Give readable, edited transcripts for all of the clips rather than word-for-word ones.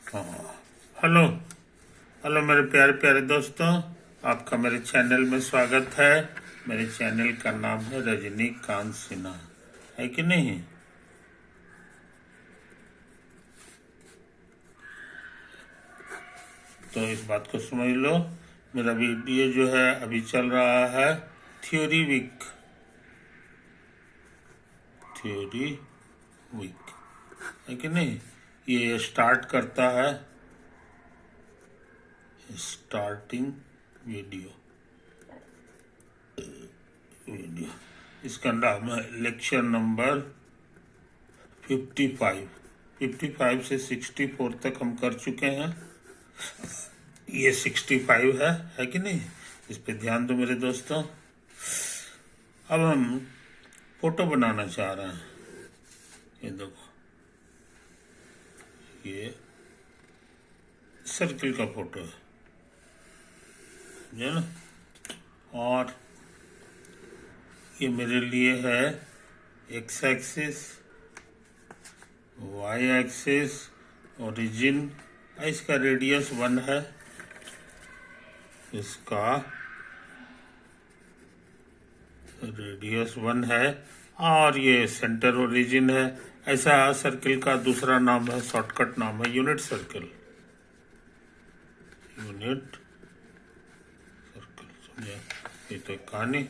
हाँ। Hello hello मेरे प्यारे प्यारे दोस्तों, आपका मेरे चैनल में स्वागत है। मेरे चैनल का नाम है रजनीकांत सिन्हा, है कि नहीं? तो इस बात को समझ लो, मेरा वीडियो जो है अभी चल रहा है थ्योरी वीक, है कि नहीं? ये स्टार्ट करता है स्टार्टिंग वीडियो। इसका नाम है लेक्चर नंबर 55 से 64 तक हम कर चुके हैं। ये 65 है कि नहीं? इस पे ध्यान दो मेरे दोस्तों। अब हम फोटो बनाना चाह रहे हैं। ये देखो, ये सर्किल का फोटो है, समझे ना? और ये मेरे लिए है x axis, y axis, origin. इसका रेडियस 1 है, इसका रेडियस 1 है, और ये सेंटर ओरिजिन है। ऐसा सर्किल का दूसरा नाम है, शॉर्टकट नाम है यूनिट सर्किल। समझे? ये तो एक कहानी।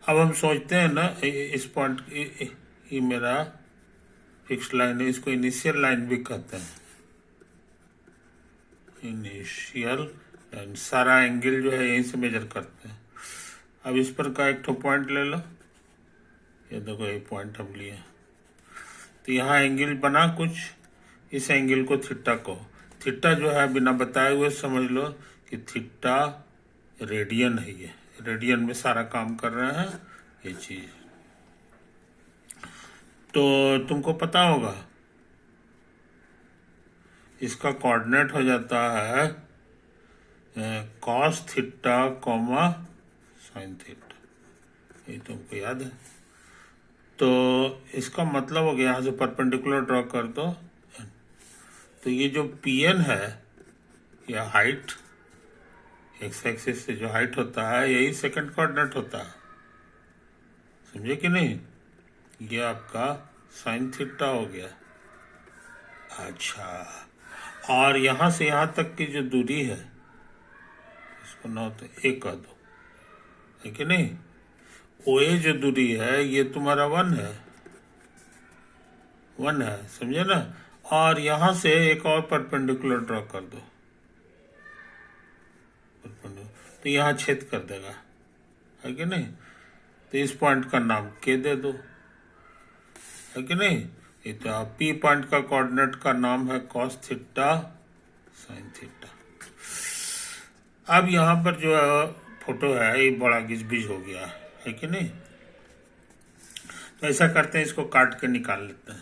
अब हम सोचते हैं ना, इस पॉइंट, ये मेरा फिक्स लाइन है, इसको इनिशियल लाइन भी कहते हैं। इनिशियल लाइन, सारा एंगल जो है यहीं से मेजर करते हैं। अब इस पर का एक ठो पॉइंट ले लो। ये देखो, ये पॉइंट हम लिए, तो यहाँ एंगल बना कुछ, इस एंगल को थीटा कहो। थीटा जो है बिना बताए हुए समझ लो कि थीटा रेडियन है। ये रेडियन में सारा काम कर रहे हैं ये चीज। तो तुमको पता होगा इसका कोऑर्डिनेट हो जाता है cos theta comma sine theta. ये तुमको याद है? तो इसका मतलब हो गया, यहाँ से परपेंडिकुलर ड्रॉ कर दो। तो ये जो पीएन है, या हाइट, एक्स एक्सिस से जो हाइट होता है, यही सेकंड कोऑर्डिनेट होता है। समझे कि नहीं? ये आपका साइन थीटा हो गया। अच्छा, और यहां से यहां तक की जो दूरी है, इसको ना तो ए कह दो, है कि नहीं? ओ ए जो दूरी है, ये तुम्हारा 1 है, 1 है, समझे ना? और यहां से एक और परपेंडिकुलर ड्रॉ कर दो, तो यहां छेद कर देगा, है कि नहीं? तो इस पॉइंट का नाम के दे दो, है कि नहीं? ये तो पी पॉइंट का कोऑर्डिनेट का नाम है कॉस थीटा साइन थीटा। अब यहाँ पर जो फोटो है ये बड़ा गिजबिज हो गया, है कि नहीं? तो ऐसा करते हैं, इसको काट के निकाल लेते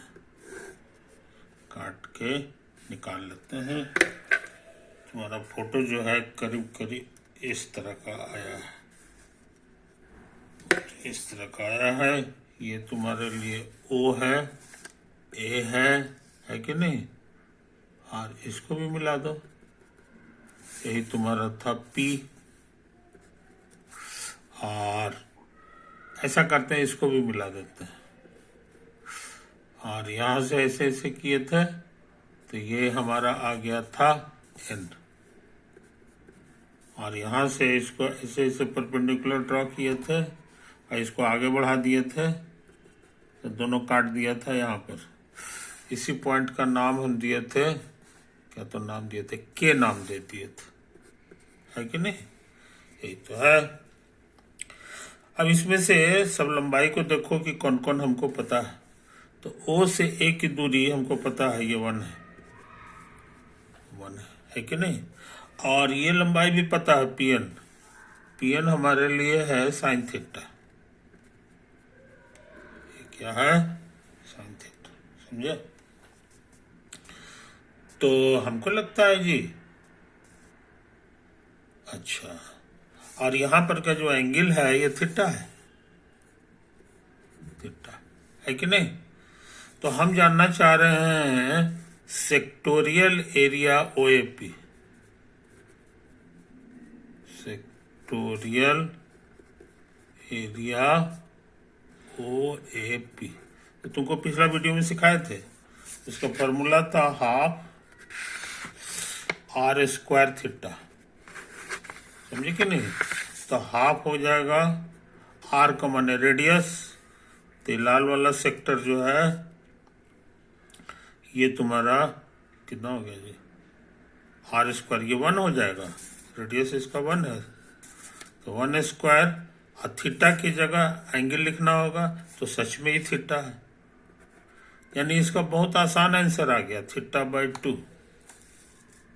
हैं। तुम्हारा फोटो जो है करीब करीब इस तरह का आया है। ये तुम्हारे लिए ओ है, ए है कि नहीं? और इसको भी मिला दो, यही तुम्हारा था पी। और ऐसा करते हैं, इसको भी मिला देते हैं। और यहां से ऐसे ऐसे किए थे, तो ये हमारा आ गया था एन। और यहां से इसको ऐसे ऐसे परपेंडिकुलर ड्रॉ किए थे, और इसको आगे बढ़ा दिए थे, तो दोनों काट दिया था यहाँ पर। इसी पॉइंट का नाम हम दिए थे, क्या तो नाम दिए थे, के नाम दे दिए थे, है कि नहीं? यही तो है। अब इसमें से सब लंबाई को देखो कि कौन कौन हमको पता है। तो ओ से ए की दूरी हमको पता है, ये 1 है कि नहीं? और ये लंबाई भी पता है, पीएन हमारे लिए है साइन थीटा। ये क्या है? साइन थीटा, समझे? तो हमको लगता है जी, अच्छा, और यहां पर का जो एंगल है ये थीटा है कि नहीं? तो हम जानना चाह रहे हैं sectoral area OAP, sectoral area OAP। तो तुमको पिछला वीडियो में सिखाए थे, इसका फॉर्मूला था हाफ R² थीटा, समझे कि नहीं। तो हाफ हो जाएगा R का माने रेडियस, तो लाल वाला सेक्टर जो है ये तुम्हारा कितना हो गया जी, R², ये 1 हो जाएगा, रेडियस इसका 1 है, तो 1²। और थीटा की जगह एंगल लिखना होगा, तो सच में ही थीटा है, यानी इसका बहुत आसान आंसर आ गया, θ/2,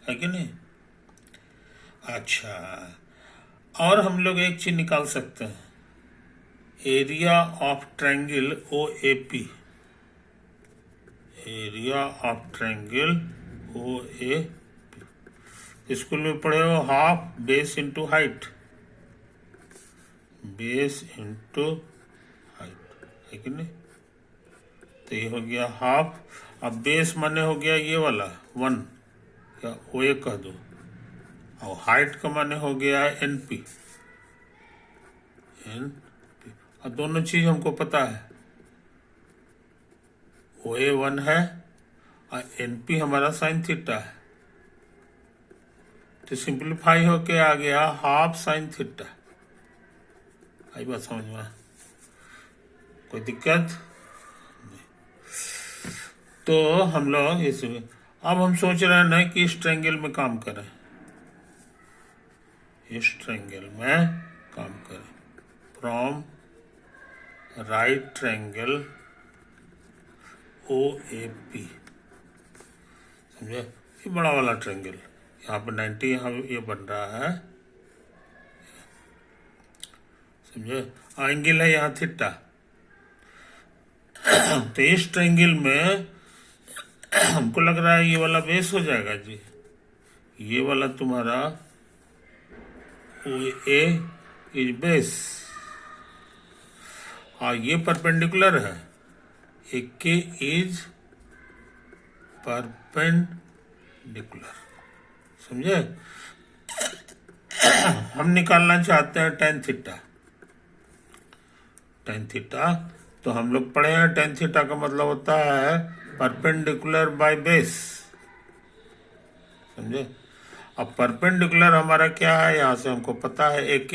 है कि नहीं। अच्छा, और हम लोग एक चीज निकाल सकते हैं, area of triangle OAP, area of triangle OAP। School में पढ़े हो half base into height, base into height, है कि नहीं। तो ये हो गया हाफ, अब बेस माने हो गया ये वाला 1 या OA कह दो, और हाइट का माने हो गया NP, और दोनों चीज हमको पता है, OA 1 है और NP हमारा साइन थीटा है, तो सिंप्लीफाई होके आ गया हाफ साइन थीटा। आई बात समझ में, कोई दिक्कत नहीं। तो हम लोग इसमें अब हम सोच रहे हैं ना कि इस ट्रायंगल में काम करें, इस ट्रायंगल में काम करें, फ्रॉम राइट ट्रायंगल OAP, समझे। ये बड़ा वाला ट्रायंगल, यहाँ पे 90, यहाँ ये बन रहा है, समझे, एंगल है यहाँ थीटा। तो इस ट्रायंगल में हमको लग रहा है ये वाला बेस हो जाएगा जी, ये वाला तुम्हारा OA इज बेस, और ये परपेंडिकुलर है, AK इज परपेंडिकुलर, समझे। हम निकालना चाहते हैं tan थीटा, tan थीटा, तो हम लोग पढ़े हैं tan थीटा का मतलब होता है परपेंडिकुलर बाय बेस, समझे। अब परपेंडिकुलर हमारा क्या है, यहां से हमको पता है AK,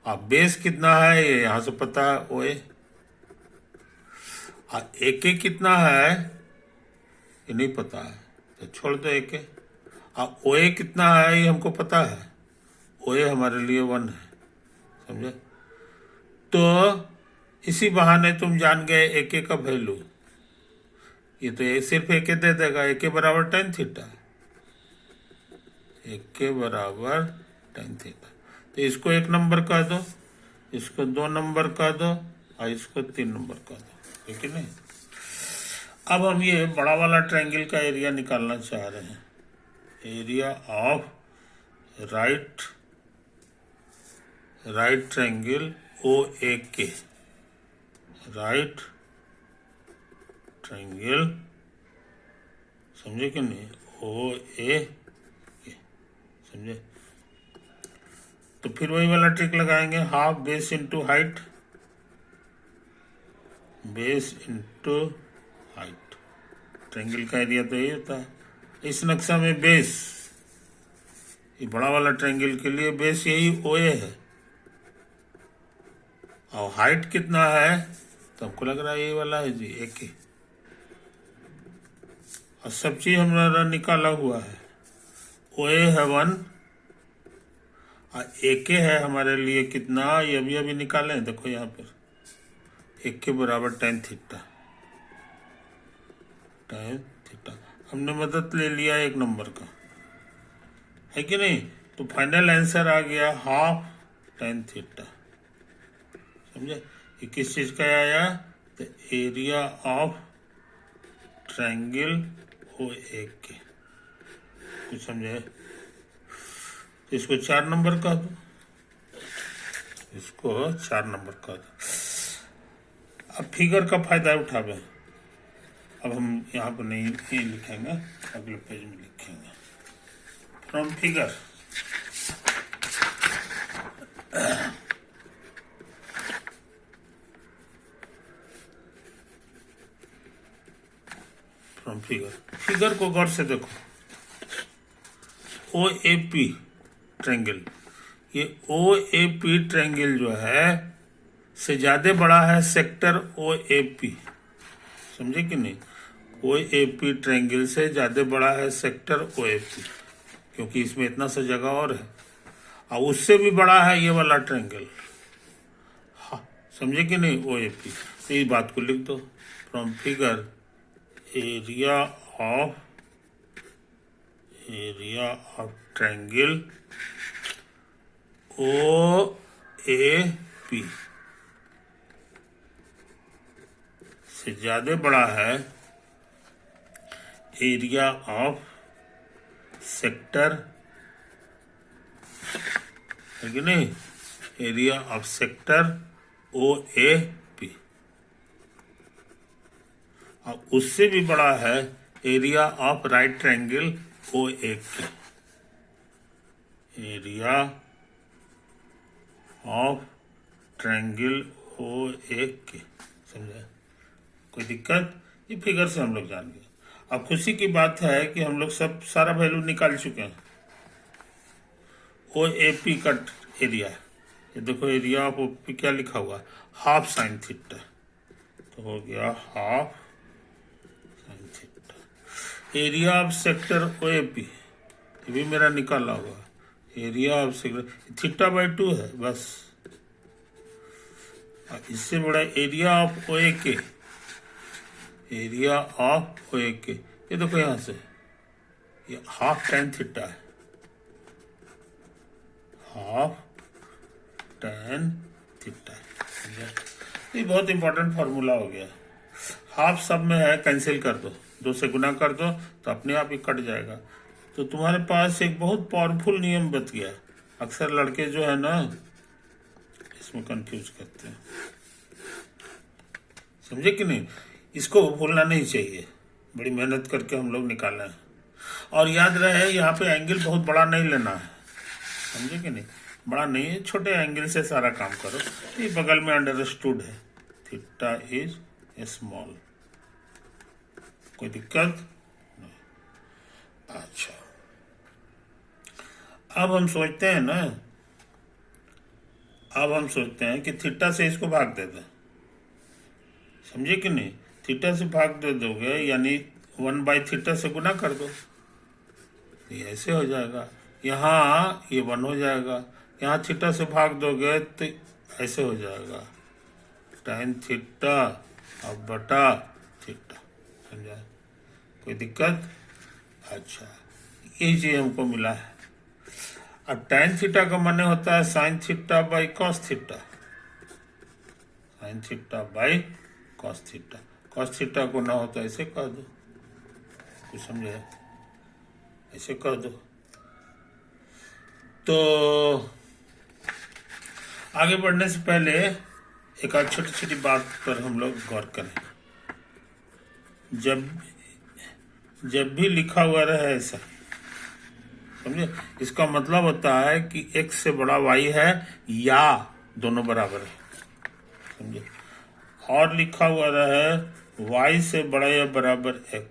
अब बेस कितना है ये यहां से पता है OA, और AK कितना है ये नहीं पता है, तो छोड़ दो AK। अब OA कितना है ये हमको पता है, OA हमारे लिए 1 है, समझे। तो इसी बहाने तुम जान गए AK का वैल्यू, ये तो सिर्फ AK दे देगा, AK बराबर tan थीटा, AK बराबर tan थीटा। तो इसको 1 नंबर कह दो, इसको 2 नंबर कह दो, और इसको 3 नंबर कह दो, ठीक है नहीं। अब हम ये बड़ा वाला ट्रायंगल का एरिया निकालना चाह रहे हैं, area of right triangle OAK, right triangle, समझे कि नहीं, OAK, समझे। तो फिर वही वाला ट्रिक लगाएंगे, half base into height, base into height, triangle का एरिया तो यही होता है। इस नक्शा में बेस, ये बड़ा वाला ट्रायंगल के लिए बेस यही OA है, और हाइट कितना है, तो हमको लग रहा है ये वाला है जी AK, और सब चीज हमारा निकाला हुआ है, OA है 1 और AK है हमारे लिए कितना, ये अभी निकालें, देखो यहाँ पर AK बराबर tan थीटा, tan थीटा, हमने मदद ले लिया 1 नंबर का, है कि नहीं। तो फाइनल आंसर आ गया हाफ tan थीटा, समझे। ये किस चीज का आया, तो एरिया ऑफ ट्रायंगल OAK, कुछ समझे। इसको 4 नंबर कह दो, इसको 4 नंबर कह दो। अब फिगर का फायदा उठावे, अब हम यहाँ पर नहीं लिखेंगे, अगले पेज में लिखेंगे। फ्रॉम फिगर फिगर को गौर से देखो। ओ ए पी ट्रायंगल, ये ओ ए पी ट्रायंगल जो है से ज्यादा बड़ा है सेक्टर ओ ए पी, समझे कि नहीं? ओ ए पी ट्रायंगल से ज्यादा बड़ा है सेक्टर ओ ए पी, क्योंकि इसमें इतना सा जगह और है, और उससे भी बड़ा है ये वाला ट्रायंगल। हाँ, समझे कि नहीं? O A P. तो इस बात को लिख दो। From figure area of triangle O A P से ज्यादा बड़ा है एरिया ऑफ सेक्टर, है कि नहीं? Area of sector O A P, और उससे भी बड़ा है area of right triangle O A K. Area of triangle O A K, समझे? कोई दिक्कत? ये फिगर से हम लोग जान गए। अब खुशी की बात है कि हम लोग सब सारा वैल्यू निकाल चुके हैं। ओ ए पी का एरिया, ये देखो एरिया ऑफ ओ पी क्या लिखा हुआ, हाफ साइन थीटा, तो हो गया half sine theta. Area of sector O A P, ये भी मेरा निकाला हुआ, area of sector theta by 2 है बस। इससे बड़ा area of O A K, area of O A के, ये देखो यहां से ये हाफ tan थीटा है, हाफ tan थीटा है। ये बहुत इंपॉर्टेंट फॉर्मूला हो गया। हाफ सब में है, कैंसिल कर दो, 2 से गुना कर दो तो अपने आप ही कट जाएगा। तो तुम्हारे पास एक बहुत पावरफुल नियम बच गया। अक्सर लड़के जो है ना इसमें कंफ्यूज करते हैं, समझे कि नहीं? इसको भूलना नहीं चाहिए, बड़ी मेहनत करके हम लोग निकाले हैं। और याद रहे यहाँ पे एंगल बहुत बड़ा नहीं लेना है, समझे कि नहीं? बड़ा नहीं है, छोटे एंगल से सारा काम करो। ये बगल में अंडरस्टूड है, थीटा इज स्मॉल, कोई दिक्कत नहीं। अच्छा, अब हम सोचते हैं ना, अब हम सोचते हैं कि थीटा से इसको भाग दे दें, समझे कि नहीं? थीटा से भाग दे दोगे यानी 1/थीटा से गुना कर दो, ये ऐसे हो जाएगा। यहाँ ये 1 हो जाएगा, यहाँ थीटा से भाग दोगे तो ऐसे हो जाएगा, tan थीटा अब बटा थीटा, समझा? कोई दिक्कत? अच्छा, ये चीज हमको मिला है। अब tan थीटा का माने होता है sin theta by cos theta, sin theta by cos theta. cos theta को ना हो तो ऐसे कर दो, कुछ समझे? ऐसे कर दो। तो आगे बढ़ने से पहले एक और छोटी छोटी बात पर हम लोग गौर करें। जब भी लिखा हुआ रहे ऐसा, समझे? इसका मतलब होता है कि x से बड़ा y है या दोनों बराबर है, समझे? और लिखा हुआ रहे y से बड़ा या बराबर x,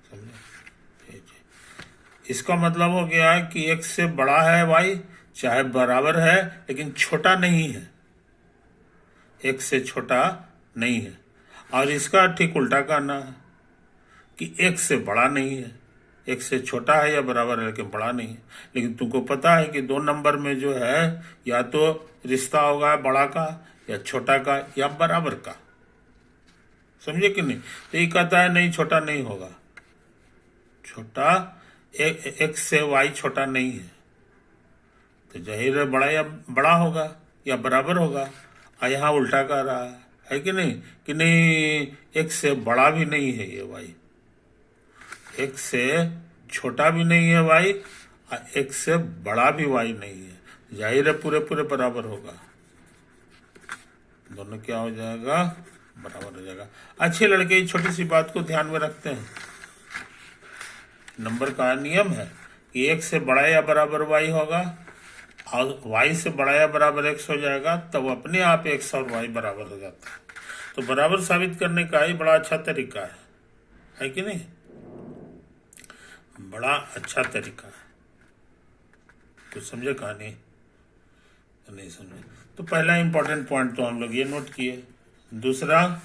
समझे? इसका मतलब हो गया कि x से बड़ा है y, चाहे बराबर है लेकिन छोटा नहीं है, x से छोटा नहीं है। और इसका ठीक उल्टा करना है कि x से बड़ा नहीं है, x से छोटा है या बराबर है लेकिन बड़ा नहीं है। लेकिन तुमको पता है कि 2 नंबर में जो है या तो रिश्ता होगा बड़ा का या छोटा का या बराबर का, समझे कि नहीं? तो ये कहता है नहीं, छोटा नहीं होगा, छोटा x से y छोटा नहीं है, तो जाहिर है बड़ा या बड़ा होगा या बराबर होगा। और यहाँ उल्टा कर रहा है कि नहीं? कि नहीं, x से बड़ा भी नहीं है ये y, x से छोटा भी नहीं है y, और x से बड़ा भी y नहीं है। जाहिर है पूरे पूरे बराबर होगा, दोनों क्या हो जाएगा? बराबर हो जाएगा। अच्छे लड़के इस छोटी सी बात को ध्यान में रखते हैं। नंबर का नियम है कि 1 से बड़ा या बराबर y होगा और y से बड़ा या बराबर x हो जाएगा, तब अपने आप x और y बराबर हो जाता है। तो बराबर साबित करने का ही बड़ा अच्छा तरीका है कि नहीं? बड़ा अच्छा तरीका है। तो समझे कहानी? नहीं समझे तो पहला इंपॉर्टेंट पॉइंट तो हम लोग ये नोट किए। दूसरा,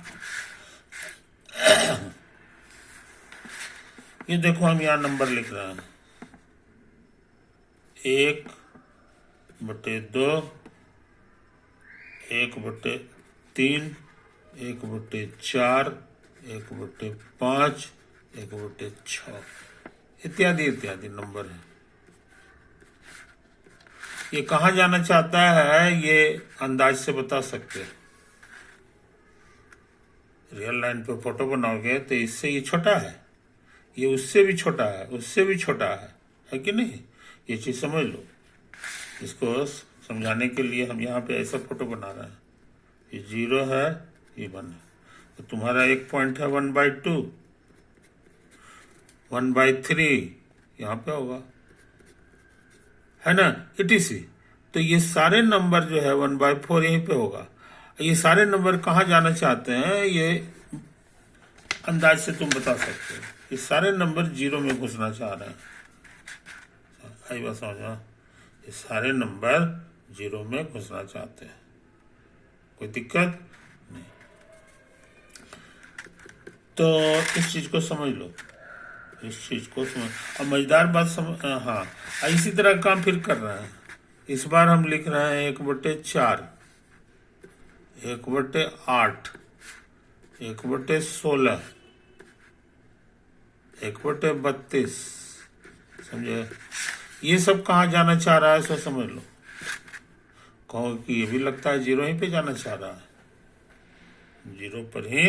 ये देखो हम यहाँ नंबर लिख रहे हैं 1/2, 1/3, 1/4, 1/5, 1/6 इत्यादि इत्यादि नंबर है। ये कहाँ जाना चाहता है ये अंदाज से बता सकते हैं। रियल लाइन पे फोटो बनाओगे तो इससे ये छोटा है, ये उससे भी छोटा है, उससे भी छोटा है कि नहीं? ये चीज समझ लो। इसको समझाने के लिए हम यहाँ पे ऐसा फोटो बना रहे हैं, ये 0 है, ये 1 है। तो तुम्हारा एक पॉइंट है 1/2, 1/3 यहाँ पे होगा, है ना, etc। तो ये सारे नंबर जो है 1/4 यहीं पे होगा। ये सारे नंबर कहाँ जाना चाहते हैं ये अंदाज से तुम बता सकते हो। ये सारे नंबर 0 में घुसना चाह रहे हैं। आई बात समझो? ये सारे नंबर 0 में घुसना चाहते हैं। कोई दिक्कत नहीं। तो इस चीज को समझ लो, इस चीज को समझ। अब मजेदार बात समझ, हाँ इसी तरह काम फिर कर रहे हैं। इस बार हम लिख रहे हैं 1/4, 1/8, 1/16, 1/32। समझे? ये सब कहाँ जाना चाह रहा है सो समझ लो। कहो कि ये भी लगता है 0 ही पे जाना चाह रहा है, 0 पर ही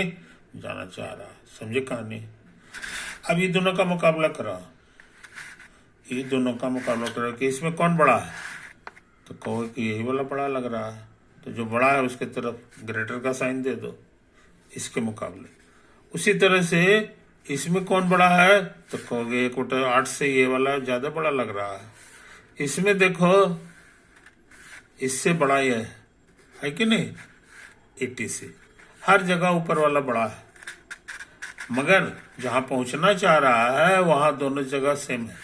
जाना चाह रहा है। समझे कहानी? अब ये दोनों का मुकाबला करा, ये दोनों का मुकाबला करा कि इसमें कौन बड़ा है। तो कहो कि यही वाला बड़ा लग रहा है, तो जो बड़ा है उसके तरफ ग्रेटर का साइन दे दो इसके मुकाबले। उसी तरह से इसमें कौन बड़ा है, तो कहोगे 1/8 से ये वाला ज्यादा बड़ा लग रहा है। इसमें देखो इससे बड़ा ये है कि नहीं, 80 हर जगह ऊपर वाला बड़ा है, मगर जहां पहुंचना चाह रहा है वहां दोनों जगह सेम है,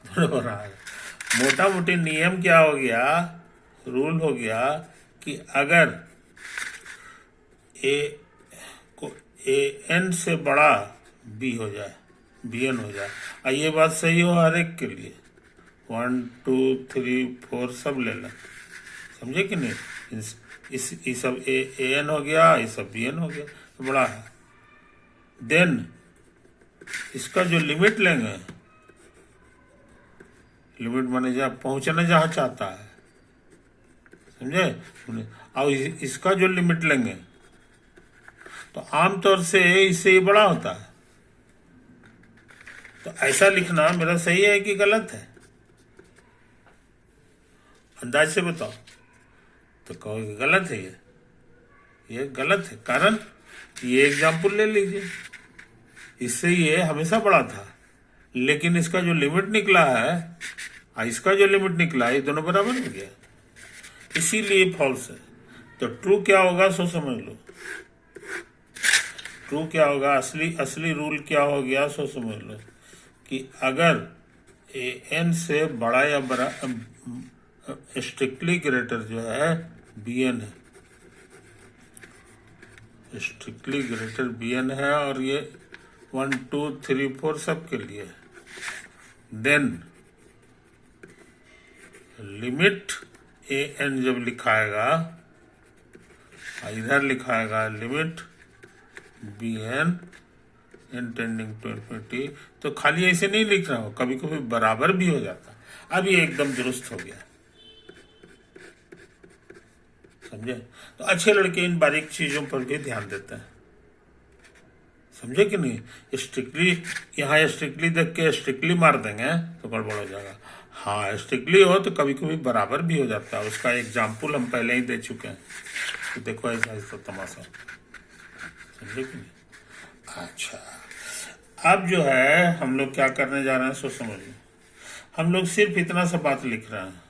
बराबर है। मोटा मोटी नियम क्या हो गया, रूल हो गया कि अगर ए एन से बड़ा बी हो जाए, बी एन हो जाए, और ये बात सही हो हर एक के लिए, 1 2 3 4 सब ले लें। समझे कि नहीं? इस सब ए एन हो गया, ये सब बी एन हो गया, तो बड़ा है। देन इसका जो लिमिट लेंगे, लिमिट माने जहाँ पहुंचना जहां चाहता है, समझे? और इसका जो लिमिट लेंगे तो आमतौर से इससे ये बड़ा होता है। तो ऐसा लिखना मेरा सही है कि गलत है? अंदाज से बताओ। तो कहो कि गलत है, ये गलत है। कारण ये एग्जाम्पल ले लीजिए, इससे ये हमेशा बड़ा था, लेकिन इसका जो लिमिट निकला है और इसका जो लिमिट निकला है, ये दोनों बराबर हो गया, इसीलिए फॉल्स है। तो ट्रू क्या होगा सो समझ लो। ट्रू क्या होगा, असली रूल क्या हो गया सो समझ लो कि अगर ए एन से बड़ा या बड़ा, स्ट्रिक्टली ग्रेटर जो है बी एन है, स्ट्रिक्टली ग्रेटर बी एन है, और ये 1 2 3 4 सबके लिए। देन लिमिट ए एन जब लिखाएगा, इधर लिखाएगा limit B N N tending to infinity, तो खाली ऐसे नहीं लिख रहा हूं, कभी कभी बराबर भी हो जाता। अब ये एकदम दुरुस्त हो गया। समझे? तो अच्छे लड़के इन बारीक चीजों पर भी ध्यान देते हैं। समझे कि नहीं? स्ट्रिक्टली यहाँ स्ट्रिक्टली देख के स्ट्रिक्टली मार देंगे तो गड़बड़ हो जाएगा। हाँ स्ट्रिक्टली हो तो कभी कभी बराबर भी हो जाता है। उसका एग्जाम्पल हम पहले ही दे चुके हैं। तो देखो ऐसा तमाशा। समझे कि नहीं? अच्छा, अब जो है हम लोग क्या करने जा रहे हैं सो समझिए। हम लोग सिर्फ इतना सा बात लिख रहे हैं।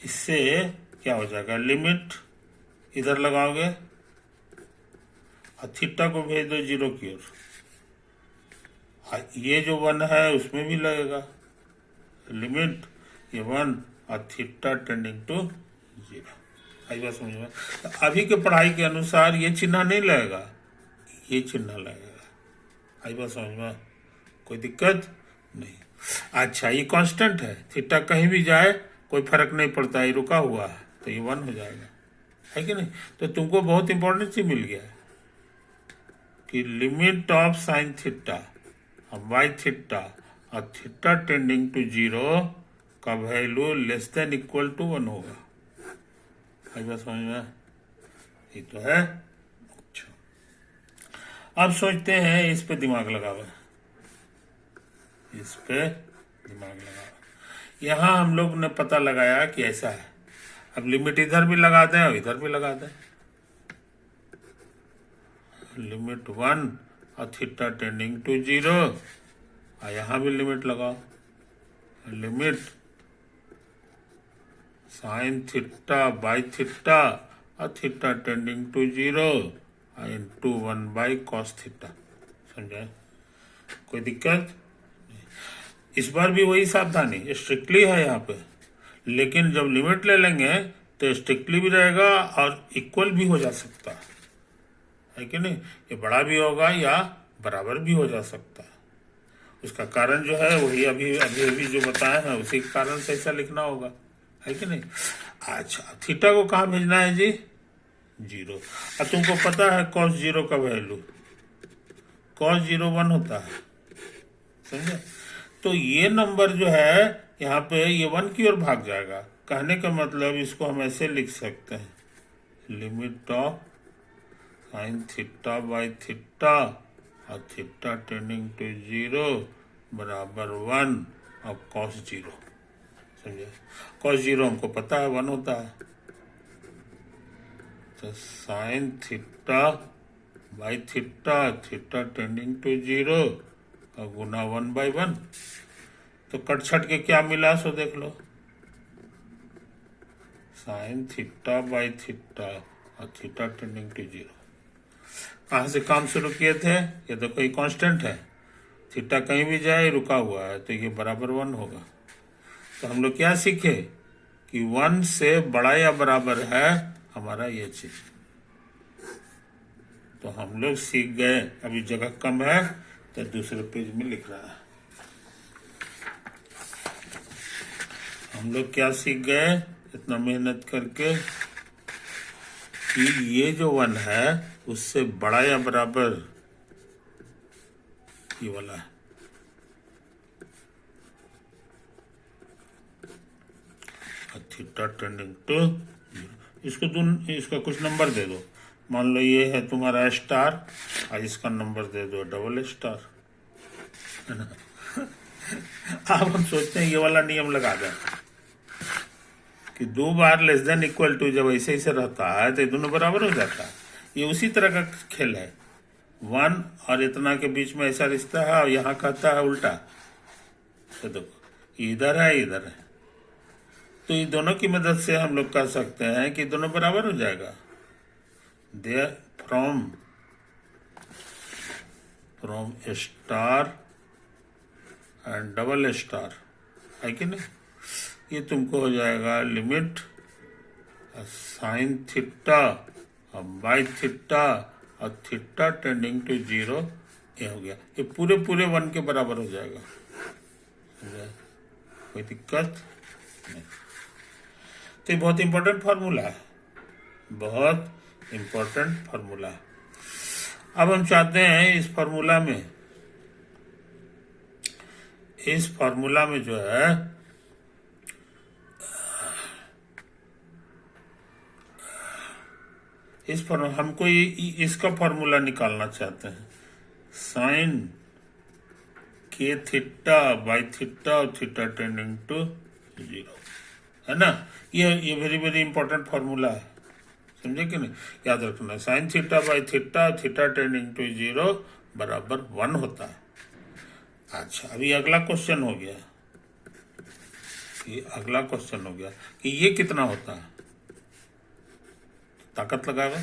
इससे क्या हो जाएगा, लिमिट इधर लगाओगे और थीटा को भेज दो 0 की ओर। ये जो 1 है उसमें भी लगेगा लिमिट, ये 1 और थीटा टेंडिंग टू 0। आई बात समझ में? तो अभी के पढ़ाई के अनुसार ये चिन्ह नहीं लगेगा, ये चिन्ह लगेगा। आई बात समझ में? कोई दिक्कत नहीं। अच्छा, ये कांस्टेंट है, थीटा कहीं भी जाए कोई फर्क नहीं पड़ता, ये रुका हुआ है तो ये 1 हो जाएगा, है कि नहीं? तो तुमको बहुत इंपॉर्टेंट चीज मिल गया कि लिमिट ऑफ साइन थीटा और बाई थीटा और थीटा टेंडिंग टू 0 का value less than equal to 1 होगा। आई बात समझ में? ये तो है। अच्छा, अब सोचते हैं इस पे दिमाग लगावे, इस पे दिमाग लगावे। यहाँ हम लोग ने पता लगाया कि ऐसा है। अब लिमिट इधर भी लगा दें और इधर भी लगा दें। लिमिट 1 और थीटा टेंडिंग टू 0 और यहाँ भी लिमिट लगाओ। Limit sine theta by theta और theta tending to 0 into 1 by cos theta. समझे? कोई दिक्कत? इस बार भी वही सावधानी, स्ट्रिक्टली है यहाँ पे, लेकिन जब लिमिट ले लेंगे तो स्ट्रिक्टली भी रहेगा और इक्वल भी हो जा सकता है कि नहीं? ये बड़ा भी होगा या बराबर भी हो जा सकता है। उसका कारण जो है वही अभी अभी अभी जो बताए हैं उसी के कारण से ऐसा लिखना होगा, है कि नहीं? अच्छा, थीटा को कहाँ भेजना है जी? 0। अब तुमको पता है cos 0 का वैल्यू, cos 0 1 होता है, समझे? तो ये नंबर जो है यहाँ पे ये 1 की ओर भाग जाएगा। कहने का मतलब इसको हम ऐसे लिख सकते हैं, limit of sine theta by theta और थीटा टेंडिंग टू 0 बराबर 1 और cos 0। समझे? cos 0 हमको पता है 1 होता है, तो sine theta by theta theta tending to 0 और गुना 1 बाई 1। तो कट छट के क्या मिला सो देख लो, साइन थीटा बाई थीटा और थीटा टेंडिंग टू 0। कहाँ से काम शुरू किए थे? ये तो कोई कांस्टेंट है, थीटा कहीं भी जाए रुका हुआ है तो ये बराबर 1 होगा। तो हम लोग क्या सीखे कि 1 से बड़ा या बराबर है हमारा ये चीज। तो हम लोग सीख गए। अभी जगह कम है तो दूसरे पेज में लिख रहा है। हम लोग क्या सीख गए इतना मेहनत करके कि ये जो 1 है उससे बड़ा या बराबर ये वाला है। Theta tending to 0। इसका कुछ नंबर दे दो। मान लो ये है तुम्हारा स्टार और इसका नंबर दे दो डबल स्टार, है ना? अब हम सोचते हैं ये वाला नियम लगा दें कि 2 बार लेस देन इक्वल टू जब ऐसे ऐसे रहता है तो दोनों बराबर हो जाता है। ये उसी तरह का खेल है। 1 और इतना के बीच में ऐसा रिश्ता है और यहाँ कहता है उल्टा। तो देखो इधर है इधर है, तो ये दोनों की मदद से हम लोग कह सकते हैं कि दोनों बराबर हो जाएगा। There from star and double star, है कि नहीं? ये तुमको हो जाएगा लिमिट साइन थीटा और बाई थीटा और थीटा टेंडिंग टू 0। ये हो गया, ये पूरे पूरे 1 के बराबर हो जाएगा। कोई दिक्कत नहीं। तो ये बहुत इंपॉर्टेंट फार्मूला है, बहुत इंपॉर्टेंट फार्मूला है। अब हम चाहते हैं इस फार्मूला में जो है हमको इसका फार्मूला निकालना चाहते हैं, साइन के थीटा बाई थीटा और थीटा टेंडिंग टू 0, है ना? ये वेरी वेरी इंपॉर्टेंट फार्मूला है, समझे कि नहीं? याद रखना sine theta by theta, theta tending to 0 बराबर 1 होता है। अच्छा, अभी अगला क्वेश्चन हो गया, अगला क्वेश्चन हो गया कि ये कितना होता है। ताकत लगावे,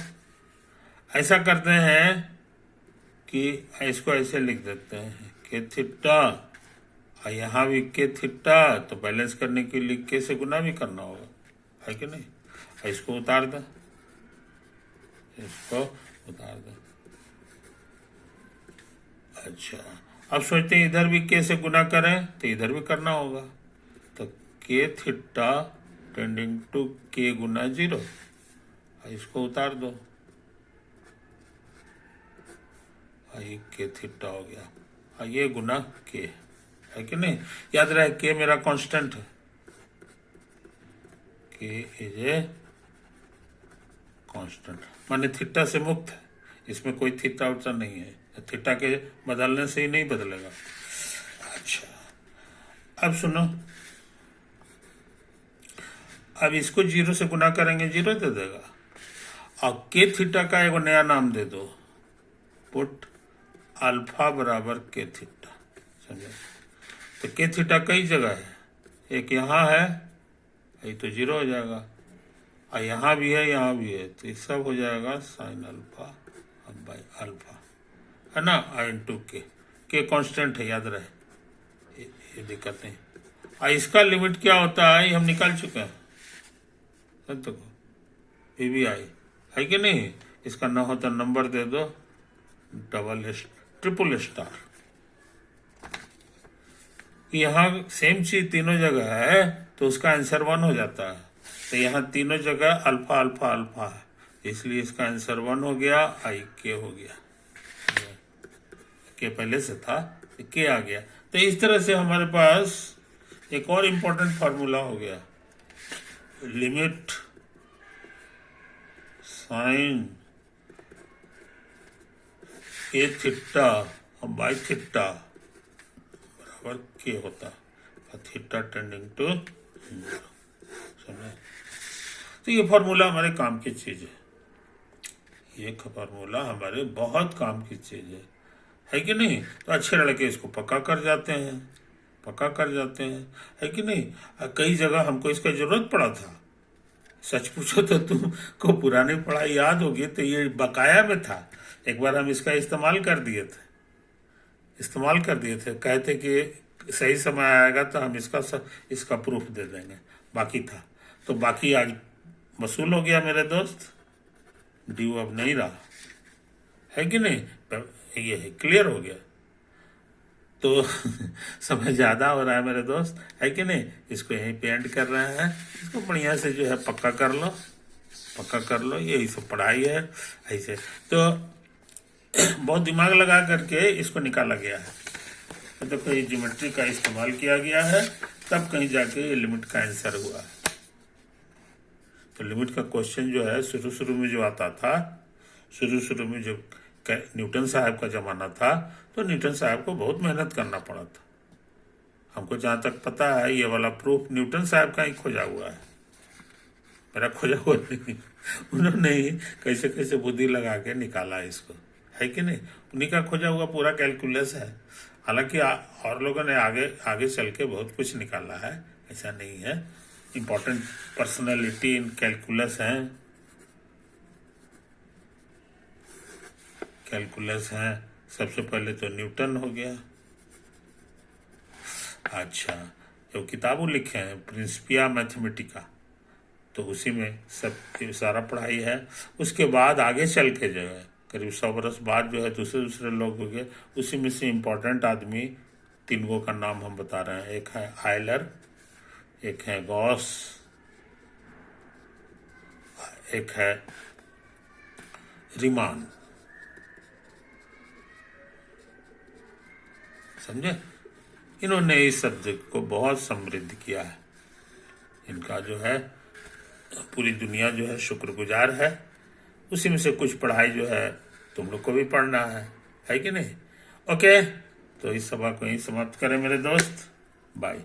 ऐसा करते हैं कि इसको ऐसे लिख देते हैं के थीटा, यहाँ भी के थीटा, तो बैलेंस करने के लिए के से गुना भी करना होगा, है कि नहीं? इसको उतार दो, इसको उतार दो। अच्छा, अब सोचते हैं इधर भी के से गुना करें तो इधर भी करना होगा, तो के थीटा टेंडिंग टू के गुना 0, इसको उतार दो, ये के थीटा हो गया, ये गुना के, है कि नहीं? याद रहे के मेरा कांस्टेंट है, के इज ए कांस्टेंट, माने थीटा से मुक्त है, इसमें कोई थीटा उठा नहीं है, थीटा के बदलने से ही नहीं बदलेगा। अच्छा, अब सुनो, अब इसको 0 से गुना करेंगे 0 दे देगा, और के थीटा का एक नया नाम दे दो, पुट अल्फा बराबर के थीटा, समझे? तो के थीटा कई जगह है, एक यहाँ है, ये तो 0 हो जाएगा, और यहाँ भी है, यहाँ भी है, तो ये सब हो जाएगा साइन अल्फा बाई अल्फा, है ना, इंटू के कांस्टेंट है, याद रहे, ये दिक्कत नहीं। और इसका लिमिट क्या होता है ये हम निकाल चुके हैं, देखो PBI है कि नहीं? इसका ना हो तो नंबर दे दो, ट्रिपल स्टार। यहाँ सेम चीज तीनों जगह है, तो उसका आंसर 1 हो जाता है, तो यहाँ तीनों जगह अल्फा अल्फा अल्फा है, इसलिए इसका आंसर 1 हो गया, के हो गया, के पहले से था, के आ गया। तो इस तरह से हमारे पास एक और इम्पोर्टेंट फार्मूला हो गया, limit sine a theta by theta बराबर के होता है, थीटा टेंडिंग टू 0, समझे? तो ये फार्मूला हमारे काम की चीज है, ये फार्मूला हमारे बहुत काम की चीज है कि नहीं? तो अच्छे लड़के इसको पक्का कर जाते हैं, पक्का कर जाते हैं, है कि नहीं? कई जगह हमको इसका जरूरत पड़ा था, सच पूछो तो तुमको पुरानी पढ़ाई याद होगी तो ये बकाया में था, एक बार हम इसका इस्तेमाल कर दिए थे, कहते कि सही समय आएगा तो हम इसका प्रूफ दे देंगे, बाकी था, तो बाकी आज वसूल हो गया मेरे दोस्त, ड्यू अब नहीं रहा, है कि नहीं? ये है, क्लियर हो गया। तो समय ज़्यादा हो रहा है मेरे दोस्त, है कि नहीं? इसको यहीं पे एंड कर रहे हैं, इसको बढ़िया से जो है पक्का कर लो, यही सब पढ़ाई है ऐसे। तो बहुत दिमाग लगा करके इसको निकाला गया है, तो कहीं ज्योमेट्री का इस्तेमाल किया गया है, तब कहीं जाके ये लिमिट का आंसर हुआ है। तो लिमिट का क्वेश्चन जो है शुरू में जो आता था, शुरू में जो न्यूटन साहब का जमाना था, तो न्यूटन साहब को बहुत मेहनत करना पड़ा था। हमको जहाँ तक पता है ये वाला प्रूफ न्यूटन साहब का ही खोजा हुआ है, मेरा खोजा हुआ नहीं, उन्होंने ही कैसे कैसे बुद्धि लगा के निकाला इसको, है कि नहीं? उन्हीं का खोजा हुआ पूरा कैलकुलस है। हालांकि और लोगों ने आगे चल के बहुत कुछ निकाला है, ऐसा नहीं है। इम्पोर्टेंट पर्सनालिटी इन कैलकुलस हैं, सबसे पहले तो न्यूटन हो गया। अच्छा, जो किताबें लिखे हैं प्रिंसिपिया मैथमेटिका, तो उसी में सब सारा पढ़ाई है। उसके बाद आगे चल के जो है करीब 100 बरस बाद जो है दूसरे लोग हो गए, उसी में से इम्पोर्टेंट आदमी 3 का नाम हम बता रहे हैं, एक है आयलर, एक है गॉस, एक है रीमान, समझे? इन्होंने इस सब्जेक्ट को बहुत समृद्ध किया है, इनका जो है पूरी दुनिया जो है शुक्रगुजार है। उसी में से कुछ पढ़ाई जो है तुम लोग को भी पढ़ना है कि नहीं? ओके, तो इस सभा को यहीं समाप्त करें मेरे दोस्त, बाय।